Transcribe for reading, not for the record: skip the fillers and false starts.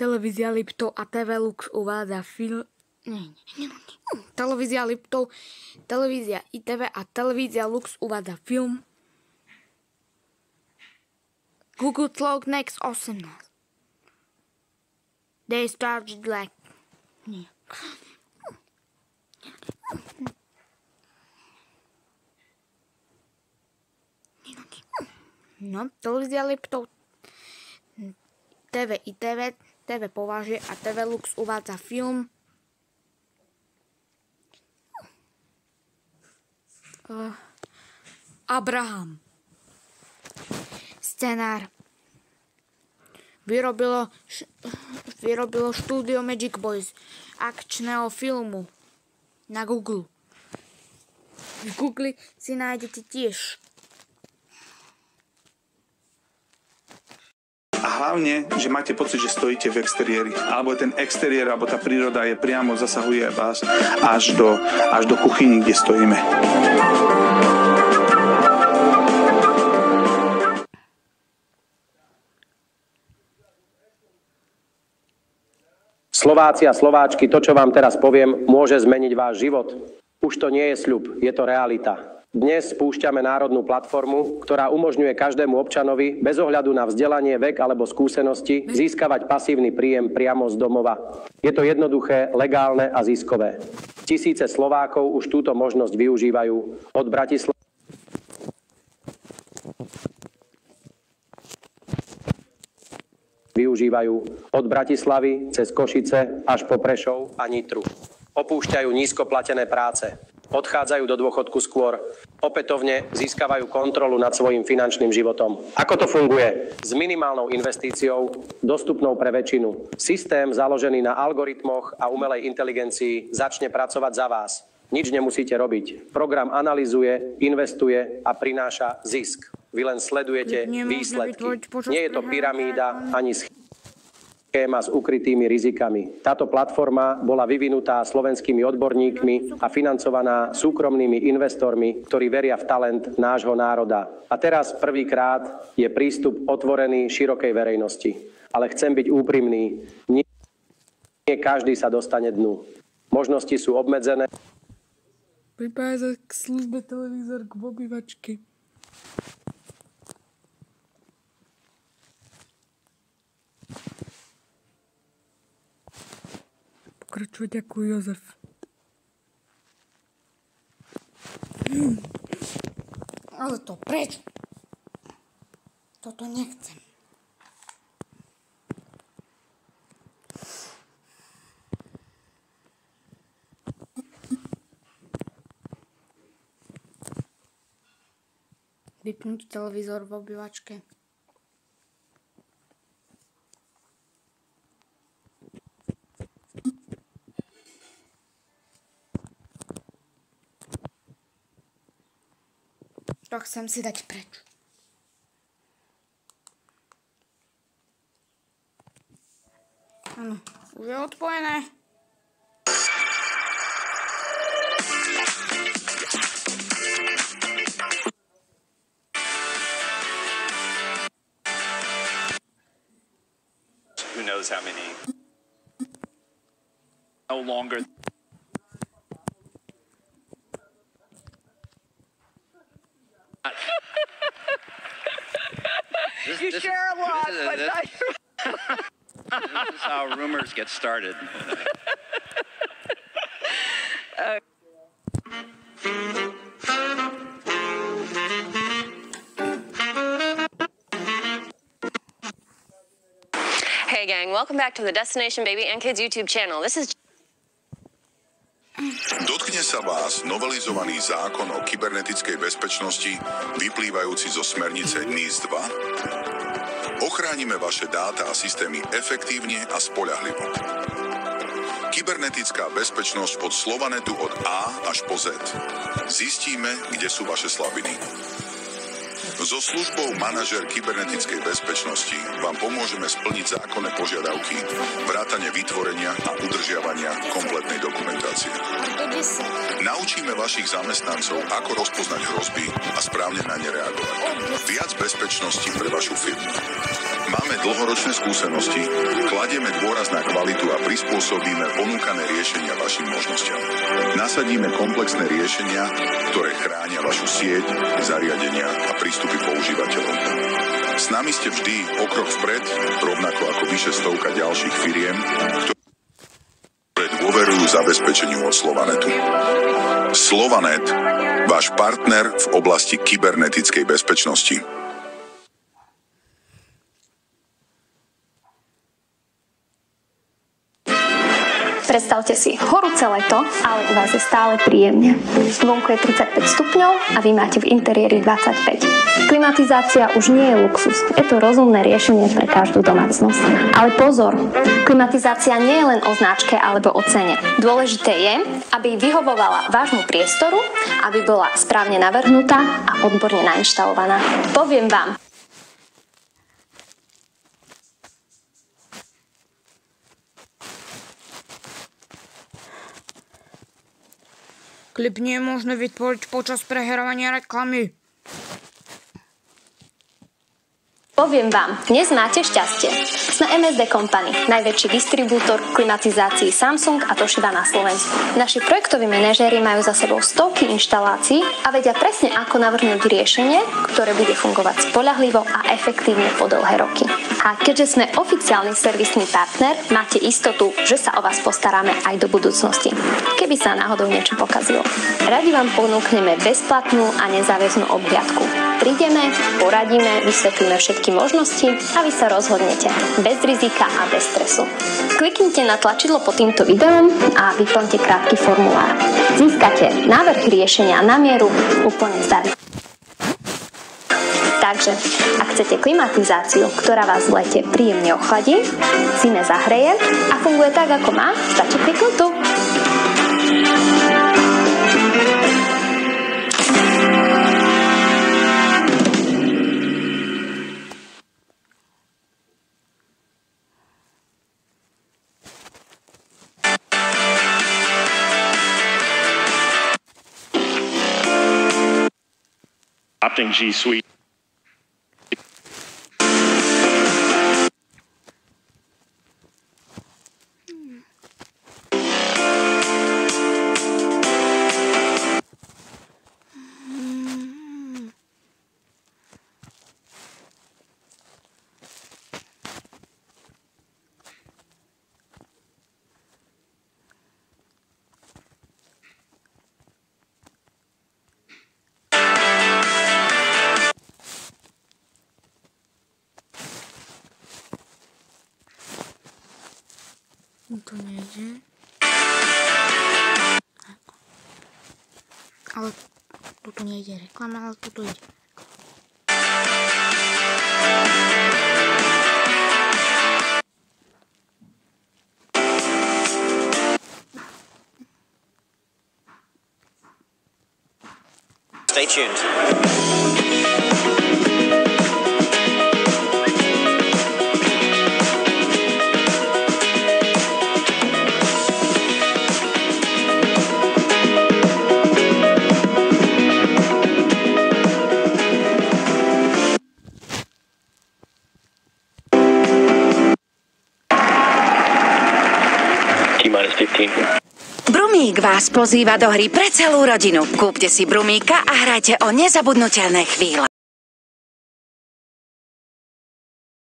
Televízia Liptov a TV Lux uvádza film... Televízia Liptov, televízia ITV a televízia Lux uvádza film Google Cloud Next 18. They started like... No, televízia Liptov, TV ITV, TV Považie a TV Lux uvádza film Abraham. Scenár vyrobilo štúdio Magic Boys akčného filmu na Google. V Google si nájdete tiež. A hlavne, že máte pocit, že stojíte v exteriéri. Alebo ten exteriér, alebo tá príroda je priamo, zasahuje vás až do kuchyni, kde stojíme. Slováci a Slováčky, to, čo vám teraz poviem, môže zmeniť váš život. Už to nie je sľub, je to realita. Dnes spúšťame národnú platformu, ktorá umožňuje každému občanovi, bez ohľadu na vzdelanie, vek alebo skúsenosti, získavať pasívny príjem priamo z domova. Je to jednoduché, legálne a ziskové. Tisíce Slovákov už túto možnosť využívajú od Bratislavy. Cez Košice až po Prešov a Nitru. Opúšťajú nízko platené práce. Odchádzajú do dôchodku skôr. Opätovne získavajú kontrolu nad svojím finančným životom. Ako to funguje? S minimálnou investíciou, dostupnou pre väčšinu. Systém založený na algoritmoch a umelej inteligencii začne pracovať za vás. Nič nemusíte robiť. Program analyzuje, investuje a prináša zisk. Vy len sledujete výsledky. Nie je to pyramída ani schéma s ukrytými rizikami. Táto platforma bola vyvinutá slovenskými odborníkmi a financovaná súkromnými investormi, ktorí veria v talent nášho národa. A teraz prvýkrát je prístup otvorený širokej verejnosti. Ale chcem byť úprimný. Nie každý sa dostane dnu. Možnosti sú obmedzené. Pripája sa k službe televízor k obývačke. Pokračuje, ďakujem, Jozef. Ale to preč? Toto nechcem. Vypnúť televízor v obývačke. To chcem si dať preč. Áno, už je odpojené. Who knows how many? No longer. You share a lot, but not... This is how rumors get started. Hey gang, welcome back to the Destination Baby and Kids YouTube channel. This is... Dotkne sa vás novelizovaný zákon o kybernetickej bezpečnosti vyplývajúci zo smernice NIS 2? Ochránime vaše dáta a systémy efektívne a spoľahlivo. Kybernetická bezpečnosť od Slovanetu od A až po Z. Zistíme, kde sú vaše slabiny. So službou manažér kybernetickej bezpečnosti vám pomôžeme splniť zákonné požiadavky, vrátane vytvorenia a udržiavania kompletnej dokumentácie. Naučíme vašich zamestnancov, ako rozpoznať hrozby a správne na ne reagovať. Viac bezpečnosti pre vašu firmu. Máme dlho dlhoročné skúsenosti, kladieme dôraz na kvalitu a prispôsobíme ponúkané riešenia vašim možnostiam. Nasadíme komplexné riešenia, ktoré chránia vašu sieť, zariadenia a prístupy používateľov. S nami ste vždy o krok vpred, rovnako ako vyše stovka ďalších firiem, ktoré dôverujú zabezpečeniu od Slovanetu. Slovanet, váš partner v oblasti kybernetickej bezpečnosti. Predstavte si horúce leto, ale u vás je stále príjemne. Zvonku je 35 stupňov a vy máte v interiéri 25. Klimatizácia už nie je luxus. Je to rozumné riešenie pre každú domácnosť. Ale pozor, klimatizácia nie je len o značke alebo o cene. Dôležité je, aby vyhovovala vášmu priestoru, aby bola správne navrhnutá a odborne nainštalovaná. Poviem vám, Klip nie je možné vytvoriť počas prehrávania reklamy. Poviem vám, dnes máte šťastie. Sme MSD Company, najväčší distribútor klimatizácií Samsung a Toshiba na Slovensku. Naši projektoví manažéri majú za sebou stovky inštalácií a vedia presne, ako navrhnúť riešenie, ktoré bude fungovať spoľahlivo a efektívne po dlhé roky. A keďže sme oficiálny servisný partner, máte istotu, že sa o vás postaráme aj do budúcnosti, keby sa náhodou niečo pokazilo. Radi vám ponúkneme bezplatnú a nezáväznú obhliadku. Prídeme, poradíme, vysvetlíme všetky možnosti a vy sa rozhodnete bez rizika a bez stresu. Kliknite na tlačidlo pod týmto videom a vyplňte krátky formulár. Získate návrh riešenia na mieru úplne zdarma. Takže, ak chcete klimatizáciu, ktorá vás v lete príjemne ochladí, zime zahreje a funguje tak, ako má, stačí kliknúť tu. Opting G Suite. Tu nejde. Ale tu nejde reklama, ale tu ide. Stay tuned. Brumík vás pozýva do hry pre celú rodinu. Kúpte si Brumíka a hrajte o nezabudnuteľné chvíle.